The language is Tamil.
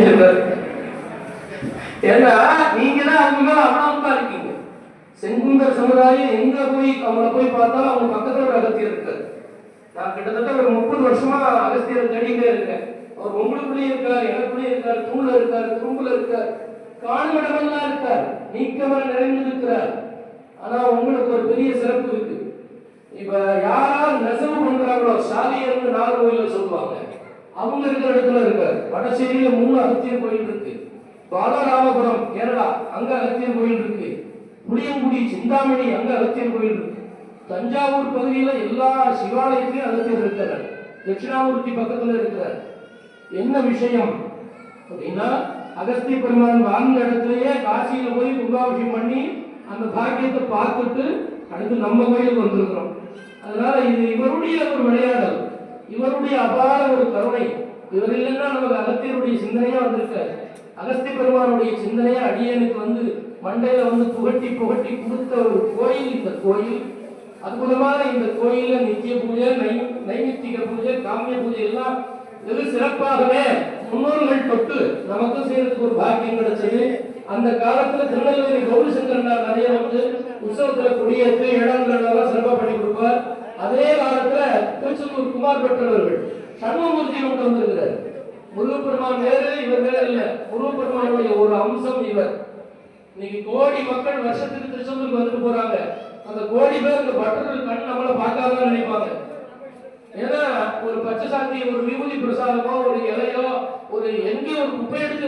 வச்சிருக்காரு. ஏன்னா நீங்க தான் அவங்க மேல அவ்வளவுதான் இருக்கீங்க. செங்குந்தர் சமுதாயம் எங்க போய் அவங்கள போய் பார்த்தாலும் அவங்க பக்கத்துல ஒரு அகத்தியர் இருக்காரு. நான் கிட்டத்தட்ட ஒரு 30 வருஷமா அகஸ்தியர் தேடிட்டே இருக்கேன். அவர் உங்களுக்குள்ளேயே இருக்காரு, எனக்குள்ளேயே இருக்காரு, தூண்ல இருக்காரு, துரும்புல இருக்காரு, காணுமிடமெல்லாம் இருக்கார், நீக்கமர நிறைந்து இருக்கிறார். ஆனா உங்களுக்கு ஒரு பெரிய சிறப்பு இருக்கு. இப்ப யாராவது நெசவு பண்றாங்களோ சாலியர்னு நாகர்கோயில சொல்லுவாங்க, அவங்க இருக்கிற இடத்துல இருக்காரு. வடசேரியில 3 அகத்தியர் கோயில் இருக்கு. பாலராமபுரம் கேரளா அங்க அகத்தியர் கோயில் இருக்கு. புளியங்குடி சிந்தாமணி அங்க அகத்தியர் கோயில் இருக்கு. தஞ்சாவூர் பகுதியில எல்லா சிவாலயத்திலையும் அகத்தியர் இருக்கிறார். தட்சிணாமூர்த்தி பக்கத்துல இருக்கிறார். என்ன விஷயம் அப்படின்னா, அகஸ்திய பெருமான் வாழ்ந்த இடத்துலயே காசியில போய் கும்பாபிஷேகம் பண்ணி அந்த பாக்கியத்தை பார்த்துட்டு அடுத்து நம்ம கோயிலுக்கு வந்திருக்கிறோம். அதனால இது இவருடைய ஒரு விளையாடல், இவருடைய அபார ஒரு கருணை. இவர் இல்லைன்னா நமக்கு அகத்தியருடைய சிந்தனையா வந்திருக்காரு. அகஸ்திய பெருமானுடைய சிந்தனையா அடியனுக்கு வந்து மண்டையில வந்து புகட்டி புகட்டி கொடுத்த ஒரு கோயில் இந்த கோயில். அற்புதமான இந்த கோயில்ல நித்திய பூஜை, நைமித்திக பூஜை, காமிய பூஜை எல்லாம் வெகு சிறப்பாகவே முன்னோர்கள் தொட்டு நமக்கு செய்யறதுக்கு ஒரு பாக்கியம் கிடைச்சது. அந்த காலத்துல திருநெல்வேலி கௌரிசங்கரனார் நிறைய வந்து உற்சவத்துல கொடியேற்று இடங்களெல்லாம் சிறப்பா பண்ணி கொடுப்பார். அதே காலத்துல திருச்செந்தூர் குமார் பெற்றவர்கள் சண்முகமூர்த்தி கொண்டு வந்திருக்கிறார். முருகப்பெருமான் வேறு, இவர் வேறு இல்ல. முருகப்பெருமானுடைய ஒரு அம்சம் இவர். இன்னைக்கு கோடி மக்கள் வருஷத்துக்கு திருச்செந்தூருக்கு வந்துட்டு போறாங்க. அந்த கோடி பேர் இந்த பட்டர்கள் கண் நம்மள பார்க்காதான் நினைப்பாங்க. ஏன்னா ஒரு பச்சை சாந்தி, ஒரு விபூதி பிரசாதமோ, ஒரு இலையோ, ஒரு எங்கேயோ ஒரு குப்பை எடுத்து